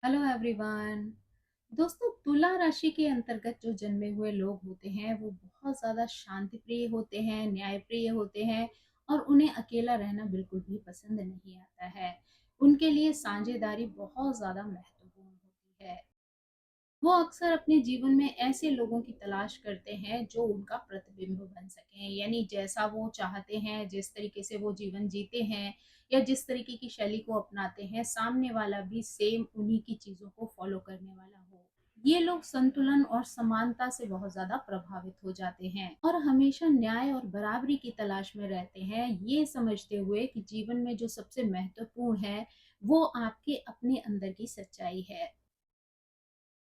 Hello everyone. दोस्तों, तुला राशि के अंतर्गत जो जन्मे हुए लोग होते हैं वो बहुत ज़्यादा शांति प्रिय होते हैं, न्याय प्रिय होते हैं और उन्हें अकेला रहना बिल्कुल भी पसंद नहीं आता है। उनके लिए साझेदारी बहुत ज़्यादा महत्वपूर्ण होती है। वो अक्सर अपने जीवन में ऐसे लोगों की तलाश करते हैं जो उनका प्रतिबिंब बन सकें, यानी जैसा वो चाहते हैं, जिस तरीके से वो जीवन जीते हैं या जिस तरीके की शैली को अपनाते हैं, सामने वाला भी सेम उन्हीं की चीजों को फॉलो करने वाला हो। ये लोग संतुलन और समानता से बहुत ज्यादा प्रभावित हो जाते हैं और हमेशा न्याय और बराबरी की तलाश में रहते हैं, ये समझते हुए कि जीवन में जो सबसे महत्वपूर्ण है वो आपके अपने अंदर की सच्चाई है।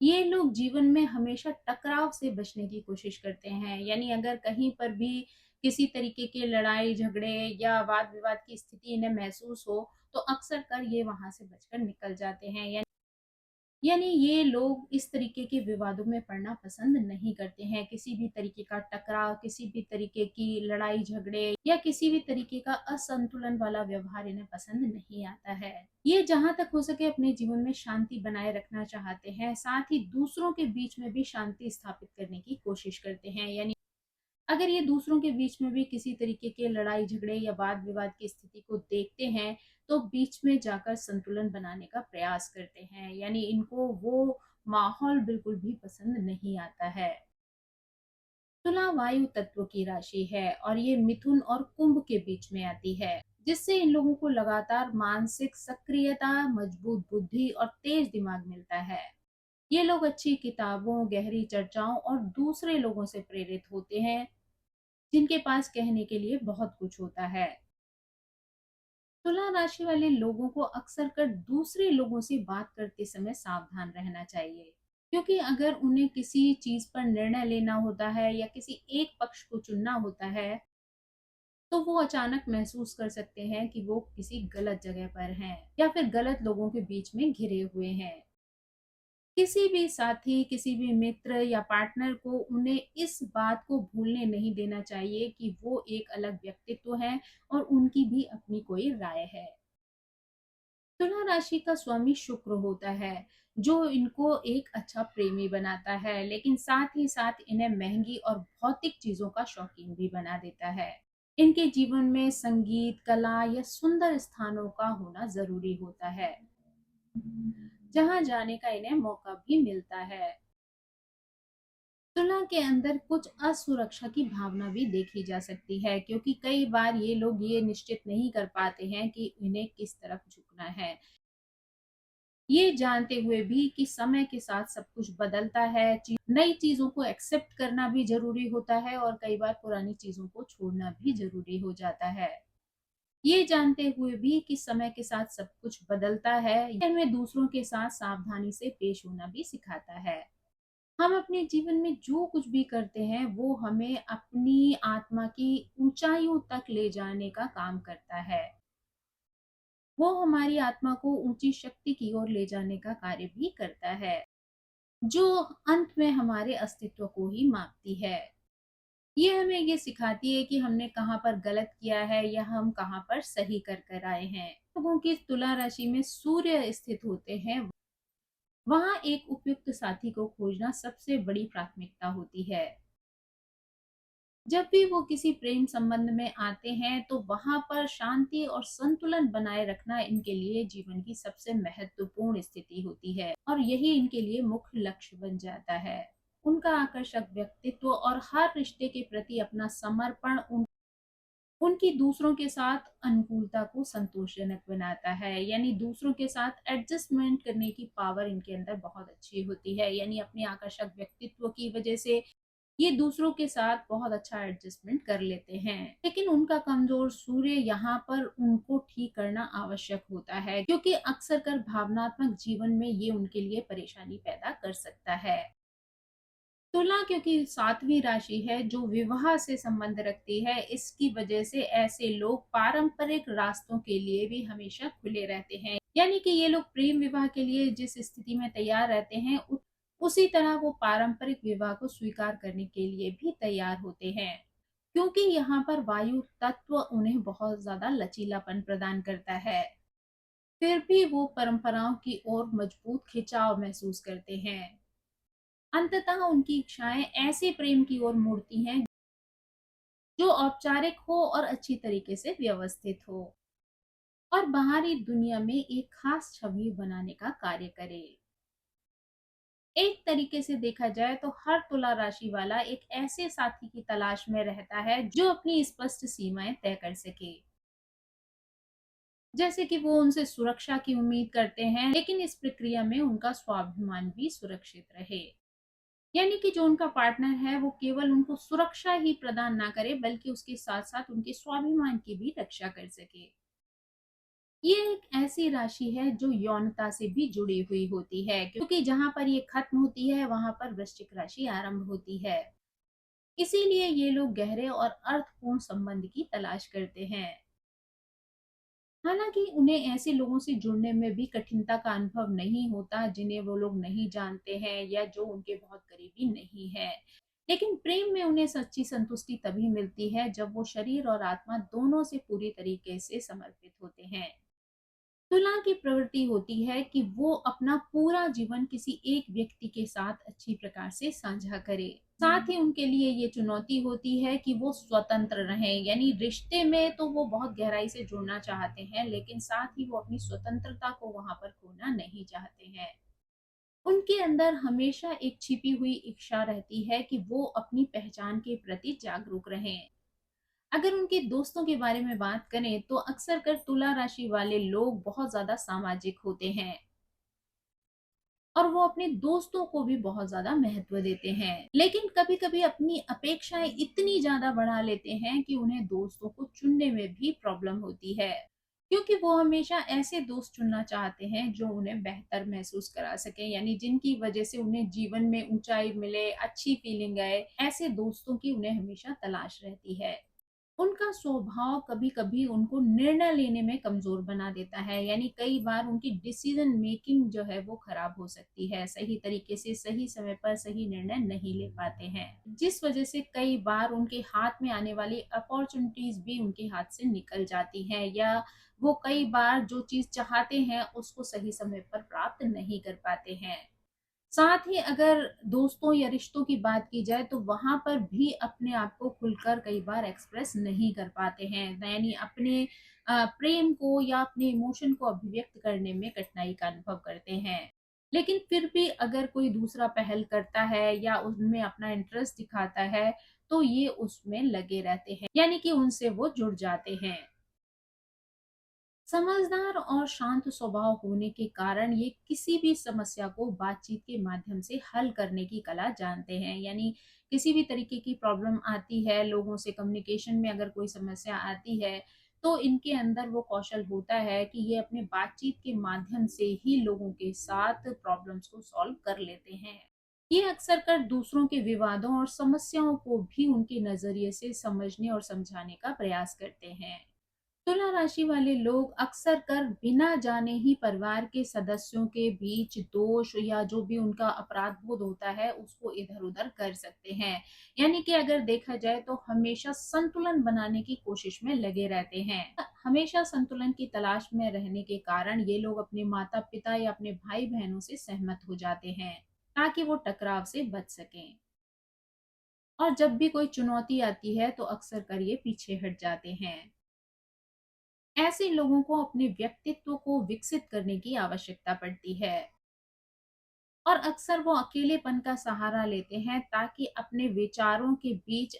ये लोग जीवन में हमेशा टकराव से बचने की कोशिश करते हैं, यानी अगर कहीं पर भी किसी तरीके के लड़ाई झगड़े या वाद विवाद की स्थिति इन्हें महसूस हो तो अक्सर कर ये वहां से बचकर निकल जाते हैं। यानी ये लोग इस तरीके के विवादों में पड़ना पसंद नहीं करते हैं। किसी भी तरीके का टकराव, किसी भी तरीके की लड़ाई झगड़े या किसी भी तरीके का असंतुलन वाला व्यवहार इन्हें पसंद नहीं आता है। ये जहां तक हो सके अपने जीवन में शांति बनाए रखना चाहते हैं, साथ ही दूसरों के बीच में भी शांति स्थापित करने की कोशिश करते हैं। यानी अगर ये दूसरों के बीच में भी किसी तरीके के लड़ाई झगड़े या वाद विवाद की स्थिति को देखते हैं तो बीच में जाकर संतुलन बनाने का प्रयास करते हैं, यानी इनको वो माहौल बिल्कुल भी पसंद नहीं आता है। तुला वायु तत्व की राशि है और ये मिथुन और कुंभ के बीच में आती है, जिससे इन लोगों को लगातार मानसिक सक्रियता, मजबूत बुद्धि और तेज दिमाग मिलता है। ये लोग अच्छी किताबों, गहरी चर्चाओं और दूसरे लोगों से प्रेरित होते हैं, जिनके पास कहने के लिए बहुत कुछ होता है। तुला राशि वाले लोगों को अक्सर कर दूसरे लोगों से बात करते समय सावधान रहना चाहिए, क्योंकि अगर उन्हें किसी चीज पर निर्णय लेना होता है या किसी एक पक्ष को चुनना होता है तो वो अचानक महसूस कर सकते हैं कि वो किसी गलत जगह पर हैं या फिर गलत लोगों के बीच में घिरे हुए हैं। किसी भी साथी, किसी भी मित्र या पार्टनर को उन्हें इस बात को भूलने नहीं देना चाहिए कि वो एक अलग व्यक्तित्व है और उनकी भी अपनी कोई राय है। तुला राशि का स्वामी शुक्र होता है, जो इनको एक अच्छा प्रेमी बनाता है, लेकिन साथ ही साथ इन्हें महंगी और भौतिक चीजों का शौकीन भी बना देता है। इनके जीवन में संगीत, कला या सुंदर स्थानों का होना जरूरी होता है, जहां जाने का इन्हें मौका भी मिलता है। तुला के अंदर कुछ असुरक्षा की भावना भी देखी जा सकती है, क्योंकि कई बार ये लोग ये निश्चित नहीं कर पाते हैं कि इन्हें किस तरफ झुकना है, ये जानते हुए भी कि समय के साथ सब कुछ बदलता है। नई चीजों को एक्सेप्ट करना भी जरूरी होता है और कई बार पुरानी चीजों को छोड़ना भी जरूरी हो जाता है। ये जानते हुए भी कि समय के साथ सब कुछ बदलता है, ये हमें दूसरों के साथ सावधानी से पेश होना भी सिखाता है। हम अपने जीवन में जो कुछ भी करते हैं वो हमें अपनी आत्मा की ऊंचाइयों तक ले जाने का काम करता है। वो हमारी आत्मा को ऊंची शक्ति की ओर ले जाने का कार्य भी करता है, जो अंत में हमारे अस्तित्व को ही मापती है। ये हमें ये सिखाती है कि हमने कहाँ पर गलत किया है या हम कहाँ पर सही कर कर आए हैं। लोगों की तुला राशि में सूर्य स्थित होते हैं, वहां एक उपयुक्त साथी को खोजना सबसे बड़ी प्राथमिकता होती है। जब भी वो किसी प्रेम संबंध में आते हैं तो वहां पर शांति और संतुलन बनाए रखना इनके लिए जीवन की सबसे महत्वपूर्ण स्थिति होती है और यही इनके लिए मुख्य लक्ष्य बन जाता है। उनका आकर्षक व्यक्तित्व और हर रिश्ते के प्रति अपना समर्पण उनकी दूसरों के साथ अनुकूलता को संतोषजनक बनाता है, यानी दूसरों के साथ एडजस्टमेंट करने की पावर इनके अंदर बहुत अच्छी होती है। यानी अपने आकर्षक व्यक्तित्व की वजह से ये दूसरों के साथ बहुत अच्छा एडजस्टमेंट कर लेते हैं, लेकिन उनका कमजोर सूर्य यहाँ पर उनको ठीक करना आवश्यक होता है, क्योंकि अक्सर कर भावनात्मक जीवन में ये उनके लिए परेशानी पैदा कर सकता है। तुला क्योंकि सातवीं राशि है जो विवाह से संबंध रखती है, इसकी वजह से ऐसे लोग पारंपरिक रास्तों के लिए भी हमेशा खुले रहते हैं। यानी कि ये लोग प्रेम विवाह के लिए जिस स्थिति में तैयार रहते हैं उसी तरह वो पारंपरिक विवाह को स्वीकार करने के लिए भी तैयार होते हैं, क्योंकि यहाँ पर वायु तत्व उन्हें बहुत ज्यादा लचीलापन प्रदान करता है। फिर भी वो परंपराओं की ओर मजबूत खिंचाव महसूस करते हैं। अंततः उनकी इच्छाएं ऐसे प्रेम की ओर मुड़ती हैं जो औपचारिक हो और अच्छी तरीके से व्यवस्थित हो और बाहरी दुनिया में एक खास छवि बनाने का कार्य करे। एक तरीके से देखा जाए तो हर तुला राशि वाला एक ऐसे साथी की तलाश में रहता है जो अपनी स्पष्ट सीमाएं तय कर सके। जैसे कि वो उनसे सुरक्षा की उम्मीद करते हैं, लेकिन इस प्रक्रिया में उनका स्वाभिमान भी सुरक्षित रहे। यानी कि जो उनका पार्टनर है वो केवल उनको सुरक्षा ही प्रदान ना करे, बल्कि उसके साथ साथ उनके स्वाभिमान की भी रक्षा कर सके। ये एक ऐसी राशि है जो यौनता से भी जुड़ी हुई होती है, क्योंकि जहां पर ये खत्म होती है वहां पर वृश्चिक राशि आरंभ होती है। इसीलिए ये लोग गहरे और अर्थपूर्ण संबंध की तलाश करते हैं। हालांकि उन्हें ऐसे लोगों से जुड़ने में भी कठिनता का अनुभव नहीं होता जिन्हें वो लोग नहीं जानते हैं या जो उनके बहुत करीबी नहीं है। लेकिन प्रेम में उन्हें सच्ची संतुष्टि तभी मिलती है जब वो शरीर और आत्मा दोनों से पूरी तरीके से समर्पित होते हैं। तुला की प्रवृत्ति होती है कि वो अपना पूरा जीवन किसी एक व्यक्ति के साथ अच्छी प्रकार से साझा करे। साथ ही उनके लिए ये चुनौती होती है कि वो स्वतंत्र रहें, यानी रिश्ते में तो वो बहुत गहराई से जुड़ना चाहते हैं, लेकिन साथ ही वो अपनी स्वतंत्रता को वहां पर खोना नहीं चाहते हैं। उनके अंदर हमेशा एक छिपी हुई इच्छा रहती है कि वो अपनी पहचान के प्रति जागरूक रहें। अगर उनके दोस्तों के बारे में बात करें तो अक्सर कर तुला राशि वाले लोग बहुत ज्यादा सामाजिक होते हैं और वो अपने दोस्तों को भी बहुत ज्यादा महत्व देते हैं, लेकिन कभी कभी अपनी अपेक्षाएं इतनी ज्यादा बढ़ा लेते हैं कि उन्हें दोस्तों को चुनने में भी प्रॉब्लम होती है, क्योंकि वो हमेशा ऐसे दोस्त चुनना चाहते हैं जो उन्हें बेहतर महसूस करा सके, यानी जिनकी वजह से उन्हें जीवन में ऊंचाई मिले, अच्छी फीलिंग आए। ऐसे दोस्तों की उन्हें हमेशा तलाश रहती है। उनका स्वभाव कभी-कभी उनको निर्णय लेने में कमजोर बना देता है, यानी कई बार उनकी डिसीजन मेकिंग जो है वो खराब हो सकती है, सही तरीके से सही समय पर सही निर्णय नहीं ले पाते हैं, जिस वजह से कई बार उनके हाथ में आने वाली अपॉर्चुनिटीज भी उनके हाथ से निकल जाती हैं, या वो कई बार जो चीज चाहते हैं उसको सही समय पर प्राप्त नहीं कर पाते हैं। साथ ही अगर दोस्तों या रिश्तों की बात की जाए तो वहां पर भी अपने आप को खुलकर कई बार एक्सप्रेस नहीं कर पाते हैं, यानी अपने प्रेम को या अपने इमोशन को अभिव्यक्त करने में कठिनाई का अनुभव करते हैं। लेकिन फिर भी अगर कोई दूसरा पहल करता है या उनमें अपना इंटरेस्ट दिखाता है तो ये उसमें लगे रहते हैं, यानी कि उनसे वो जुड़ जाते हैं। समझदार और शांत स्वभाव होने के कारण ये किसी भी समस्या को बातचीत के माध्यम से हल करने की कला जानते हैं, यानी किसी भी तरीके की प्रॉब्लम आती है, लोगों से कम्युनिकेशन में अगर कोई समस्या आती है तो इनके अंदर वो कौशल होता है कि ये अपने बातचीत के माध्यम से ही लोगों के साथ प्रॉब्लम्स को सॉल्व कर लेते हैं। ये अक्सर कर दूसरों के विवादों और समस्याओं को भी उनके नजरिए से समझने और समझाने का प्रयास करते हैं। तुला राशि वाले लोग अक्सर कर बिना जाने ही परिवार के सदस्यों के बीच दोष या जो भी उनका अपराध बोध होता है उसको इधर उधर कर सकते हैं, यानी कि अगर देखा जाए तो हमेशा संतुलन बनाने की कोशिश में लगे रहते हैं। हमेशा संतुलन की तलाश में रहने के कारण ये लोग अपने माता पिता या अपने भाई बहनों से सहमत हो जाते हैं ताकि वो टकराव से बच सकें। और जब भी कोई चुनौती आती है तो अक्सर कर ये पीछे हट जाते हैं। ऐसे लोगों को अपने व्यक्तित्व को विकसित करने की आवश्यकता पड़ती है और अक्सर वो अकेलेपन का सहारा लेते हैं ताकि अपने विचारों के बीच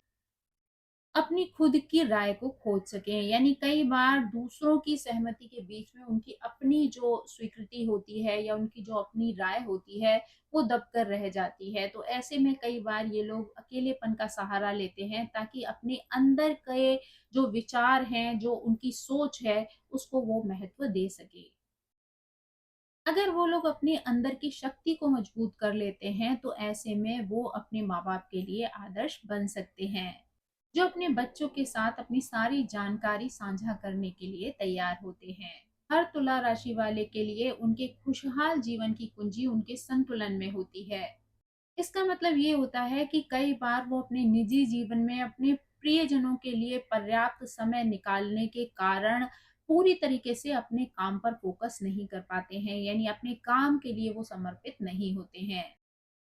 अपनी खुद की राय को खोज सकें, यानी कई बार दूसरों की सहमति के बीच में उनकी अपनी जो स्वीकृति होती है या उनकी जो अपनी राय होती है वो दबकर रह जाती है। तो ऐसे में कई बार ये लोग अकेलेपन का सहारा लेते हैं ताकि अपने अंदर के जो विचार हैं, जो उनकी सोच है, उसको वो महत्व दे सके। अगर वो लोग अपने अंदर की शक्ति को मजबूत कर लेते हैं तो ऐसे में वो अपने माँ बाप के लिए आदर्श बन सकते हैं, जो अपने बच्चों के साथ अपनी सारी जानकारी साझा करने के लिए तैयार होते हैं। हर तुला राशि वाले के लिए उनके खुशहाल जीवन की कुंजी उनके संतुलन में होती है। इसका मतलब ये होता है कि कई बार वो अपने निजी जीवन में अपने प्रियजनों के लिए पर्याप्त समय निकालने के कारण पूरी तरीके से अपने काम पर फोकस नहीं कर पाते हैं, यानी अपने काम के लिए वो समर्पित नहीं होते हैं।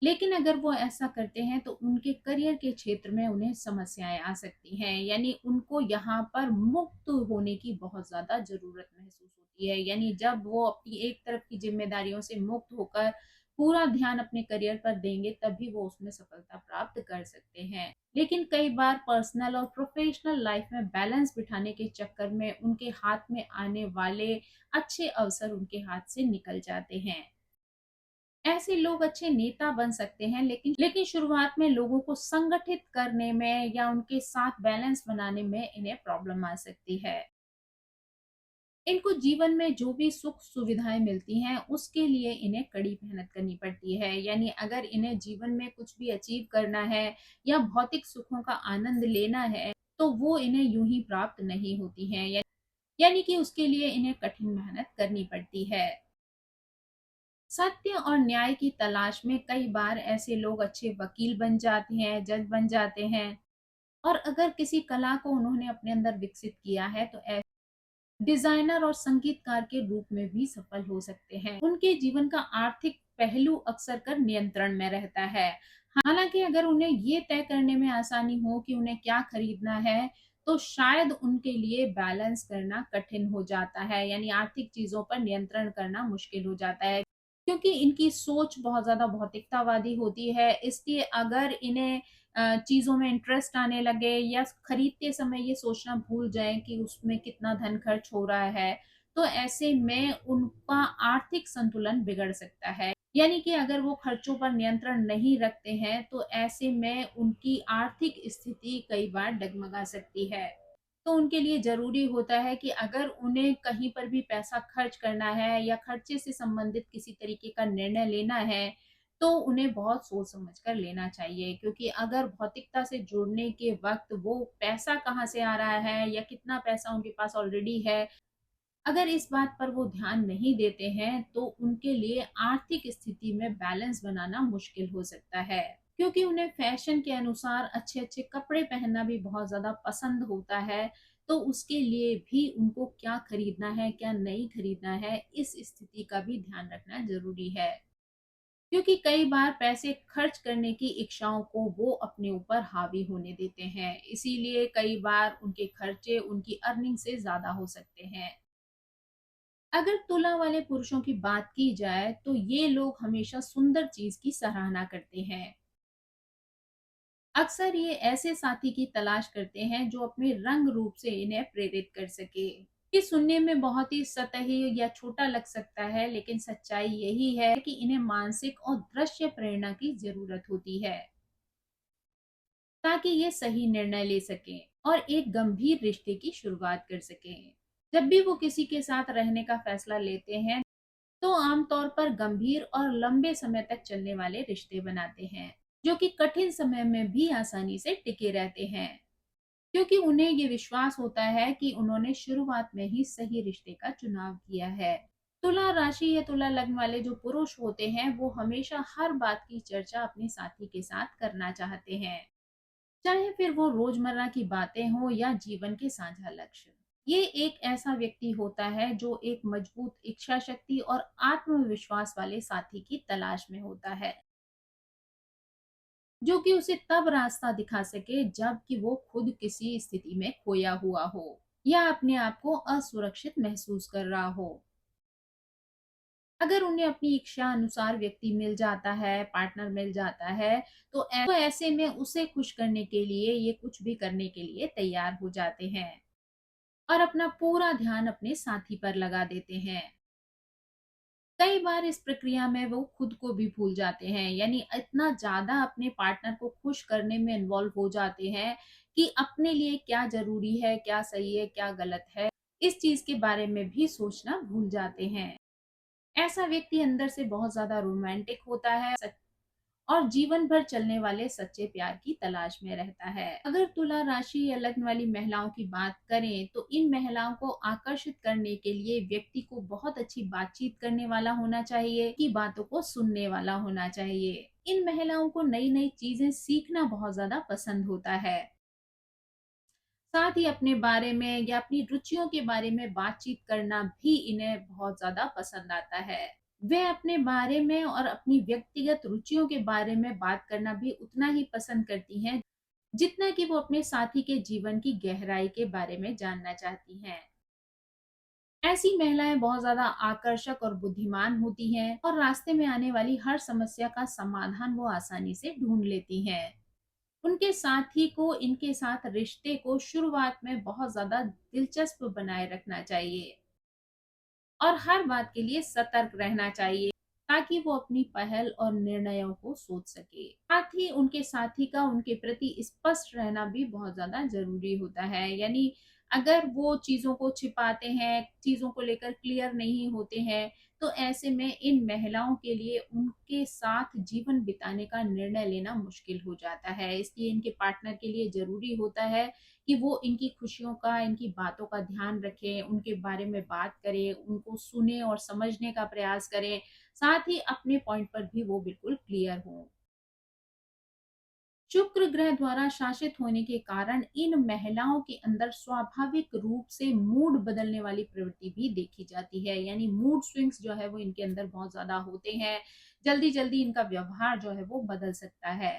लेकिन अगर वो ऐसा करते हैं तो उनके करियर के क्षेत्र में उन्हें समस्याएं आ सकती हैं, यानी उनको यहाँ पर मुक्त होने की बहुत ज्यादा जरूरत महसूस होती है। यानी जब वो अपनी एक तरफ की जिम्मेदारियों से मुक्त होकर पूरा ध्यान अपने करियर पर देंगे, तभी वो उसमें सफलता प्राप्त कर सकते हैं। लेकिन कई बार पर्सनल और प्रोफेशनल लाइफ में बैलेंस बिठाने के चक्कर में उनके हाथ में आने वाले अच्छे अवसर उनके हाथ से निकल जाते हैं। ऐसे लोग अच्छे नेता बन सकते हैं, लेकिन शुरुआत में लोगों को संगठित करने में या उनके साथ बैलेंस बनाने में इन्हें प्रॉब्लम आ सकती है। इनको जीवन में जो भी सुख सुविधाएं मिलती हैं उसके लिए इन्हें कड़ी मेहनत करनी पड़ती है। यानी अगर इन्हें जीवन में कुछ भी अचीव करना है या भौतिक सुखों का आनंद लेना है, तो वो इन्हें यूं ही प्राप्त नहीं होती हैं। यानी कि उसके लिए इन्हें कठिन मेहनत करनी पड़ती है। सत्य और न्याय की तलाश में कई बार ऐसे लोग अच्छे वकील बन जाते हैं, जज बन जाते हैं। और अगर किसी कला को उन्होंने अपने अंदर विकसित किया है तो डिजाइनर और संगीतकार के रूप में भी सफल हो सकते हैं। उनके जीवन का आर्थिक पहलू अक्सर कर नियंत्रण में रहता है। हालांकि अगर उन्हें ये तय करने में आसानी हो कि उन्हें क्या खरीदना है, तो शायद उनके लिए बैलेंस करना कठिन हो जाता है, यानी आर्थिक चीजों पर नियंत्रण करना मुश्किल हो जाता है, क्योंकि इनकी सोच बहुत ज्यादा भौतिकतावादी होती है। इसलिए अगर इन्हें चीजों में इंटरेस्ट आने लगे या खरीदते समय ये सोचना भूल जाएं कि उसमें कितना धन खर्च हो रहा है, तो ऐसे में उनका आर्थिक संतुलन बिगड़ सकता है। यानी कि अगर वो खर्चों पर नियंत्रण नहीं रखते हैं तो ऐसे में उनकी आर्थिक स्थिति कई बार डगमगा सकती है। तो उनके लिए ज़रूरी होता है कि अगर उन्हें कहीं पर भी पैसा खर्च करना है या खर्चे से संबंधित किसी तरीके का निर्णय लेना है, तो उन्हें बहुत सोच समझ कर लेना चाहिए। क्योंकि अगर भौतिकता से जुड़ने के वक़्त वो पैसा कहाँ से आ रहा है या कितना पैसा उनके पास ऑलरेडी है, अगर इस बात पर वो ध्यान नहीं देते हैं, तो उनके लिए आर्थिक स्थिति में बैलेंस बनाना मुश्किल हो सकता है। क्योंकि उन्हें फैशन के अनुसार अच्छे-अच्छे कपड़े पहनना भी बहुत ज़्यादा पसंद होता है, तो उसके लिए भी उनको क्या खरीदना है, क्या नहीं खरीदना है, इस स्थिति का भी ध्यान रखना ज़रूरी है। क्योंकि कई बार पैसे खर्च करने की इच्छाओं को वो अपने ऊपर हावी होने देते हैं, इसीलिए कई बार उनके खर्चे उनकी अर्निंग से ज़्यादा हो सकते हैं। अगर तुला वाले पुरुषों की बात की जाए तो ये लोग हमेशा सुंदर चीज की सराहना करते हैं। अक्सर ये ऐसे साथी की तलाश करते हैं जो अपने रंग रूप से इन्हें प्रेरित कर सके। ये सुनने में बहुत ही सतही या छोटा लग सकता है, लेकिन सच्चाई यही है कि इन्हें मानसिक और दृश्य प्रेरणा की जरूरत होती है ताकि ये सही निर्णय ले सकें और एक गंभीर रिश्ते की शुरुआत कर सकें। जब भी वो किसी के साथ रहने का फैसला लेते हैं तो आमतौर पर गंभीर और लंबे समय तक चलने वाले रिश्ते बनाते हैं, जो कि कठिन समय में भी आसानी से टिके रहते हैं, क्योंकि उन्हें ये विश्वास होता है कि उन्होंने शुरुआत में ही सही रिश्ते का चुनाव किया है। तुला राशि या तुला लग्न वाले जो पुरुष होते हैं वो हमेशा हर बात की चर्चा अपने साथी के साथ करना चाहते हैं, चाहे फिर वो रोजमर्रा की बातें हों या जीवन के साझा लक्ष्य। ये एक ऐसा व्यक्ति होता है जो एक मजबूत इच्छा शक्ति और आत्मविश्वास वाले साथी की तलाश में होता है, जो कि उसे तब रास्ता दिखा सके जब कि वो खुद किसी स्थिति में खोया हुआ हो या अपने आप को असुरक्षित महसूस कर रहा हो। अगर उन्हें अपनी इच्छा अनुसार व्यक्ति मिल जाता है, पार्टनर मिल जाता है, तो ऐसे में उसे खुश करने के लिए ये कुछ भी करने के लिए तैयार हो जाते हैं और अपना पूरा ध्यान अपने साथी पर लगा देते हैं। कई बार इस प्रक्रिया में वो खुद को भी भूल जाते हैं, यानी इतना ज्यादा अपने पार्टनर को खुश करने में इन्वॉल्व हो जाते हैं कि अपने लिए क्या जरूरी है, क्या सही है, क्या गलत है, इस चीज के बारे में भी सोचना भूल जाते हैं। ऐसा व्यक्ति अंदर से बहुत ज्यादा रोमांटिक होता है और जीवन भर चलने वाले सच्चे प्यार की तलाश में रहता है। अगर तुला राशि या लग्न वाली महिलाओं की बात करें तो इन महिलाओं को आकर्षित करने के लिए व्यक्ति को बहुत अच्छी बातचीत करने वाला होना चाहिए, की बातों को सुनने वाला होना चाहिए। इन महिलाओं को नई नई चीजें सीखना बहुत ज्यादा पसंद होता है। साथ ही अपने बारे में या अपनी रुचियों के बारे में बातचीत करना भी इन्हें बहुत ज़्यादा पसंद आता है। वे अपने बारे में और अपनी व्यक्तिगत रुचियों के बारे में बात करना भी उतना ही पसंद करती हैं, जितना कि वो अपने साथी के जीवन की गहराई के बारे में जानना चाहती हैं। ऐसी महिलाएं बहुत ज्यादा आकर्षक और बुद्धिमान होती हैं और रास्ते में आने वाली हर समस्या का समाधान वो आसानी से ढूंढ लेती हैं। उनके साथी को इनके साथ रिश्ते को शुरुआत में बहुत ज्यादा दिलचस्प बनाए रखना चाहिए और हर बात के लिए सतर्क रहना चाहिए, ताकि वो अपनी पहल और निर्णयों को सोच सके। साथ ही उनके साथी का उनके प्रति स्पष्ट रहना भी बहुत ज्यादा जरूरी होता है। यानी अगर वो चीजों को छिपाते हैं, चीजों को लेकर क्लियर नहीं होते हैं, तो ऐसे में इन महिलाओं के लिए उनके साथ जीवन बिताने का निर्णय लेना मुश्किल हो जाता है। इसलिए इनके पार्टनर के लिए जरूरी होता है कि वो इनकी खुशियों का, इनकी बातों का ध्यान रखें, उनके बारे में बात करें, उनको सुने और समझने का प्रयास करें, साथ ही अपने पॉइंट पर भी वो बिल्कुल क्लियर हों। शुक्र ग्रह द्वारा शासित होने के कारण इन महिलाओं के अंदर स्वाभाविक रूप से मूड बदलने वाली प्रवृत्ति भी देखी जाती है। यानी मूड स्विंग्स जो है वो इनके अंदर बहुत ज्यादा होते हैं। जल्दी जल्दी इनका व्यवहार जो है वो बदल सकता है,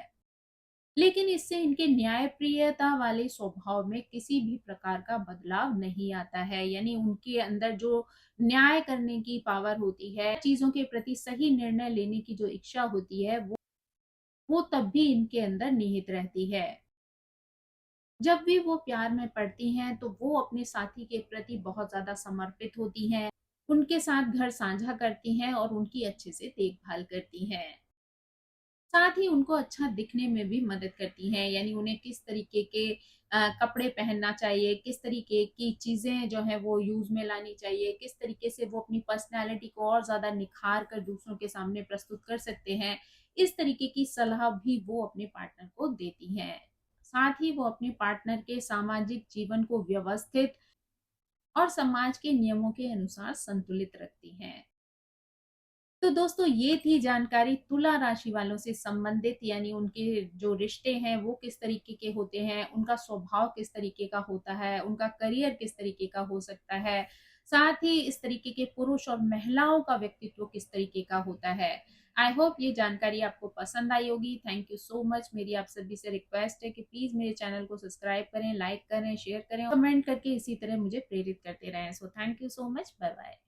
लेकिन इससे इनके न्यायप्रियता वाले स्वभाव में किसी भी प्रकार का बदलाव नहीं आता है। यानी उनके अंदर जो न्याय करने की पावर होती है, चीजों के प्रति सही निर्णय लेने की जो इच्छा होती है, वो तब भी इनके अंदर निहित रहती है। जब भी वो प्यार में पड़ती हैं, तो वो अपने साथी के प्रति बहुत ज्यादा समर्पित होती हैं, उनके साथ घर साझा करती हैं और उनकी अच्छे से देखभाल करती हैं। साथ ही उनको अच्छा दिखने में भी मदद करती हैं। यानी उन्हें किस तरीके के कपड़े पहनना चाहिए, किस तरीके की चीज़ें जो हैं वो यूज़ में लानी चाहिए, किस तरीके से वो अपनी पर्सनैलिटी को और ज़्यादा निखार कर दूसरों के सामने प्रस्तुत कर सकते हैं, इस तरीके की सलाह भी वो अपने पार्टनर को देती हैं। साथ ही वो अपने पार्टनर के सामाजिक जीवन को व्यवस्थित और समाज के नियमों के अनुसार संतुलित रखती हैं। तो दोस्तों, ये थी जानकारी तुला राशि वालों से संबंधित। यानी उनके जो रिश्ते हैं वो किस तरीके के होते हैं, उनका स्वभाव किस तरीके का होता है, उनका करियर किस तरीके का हो सकता है, साथ ही इस तरीके के पुरुष और महिलाओं का व्यक्तित्व किस तरीके का होता है। आई होप ये जानकारी आपको पसंद आई होगी। Thank you so much. मेरी आप सभी से रिक्वेस्ट है कि प्लीज मेरे चैनल को सब्सक्राइब करें, लाइक करें, शेयर करें, कमेंट करके इसी तरह मुझे प्रेरित करते रहें। So thank you so much. Bye bye.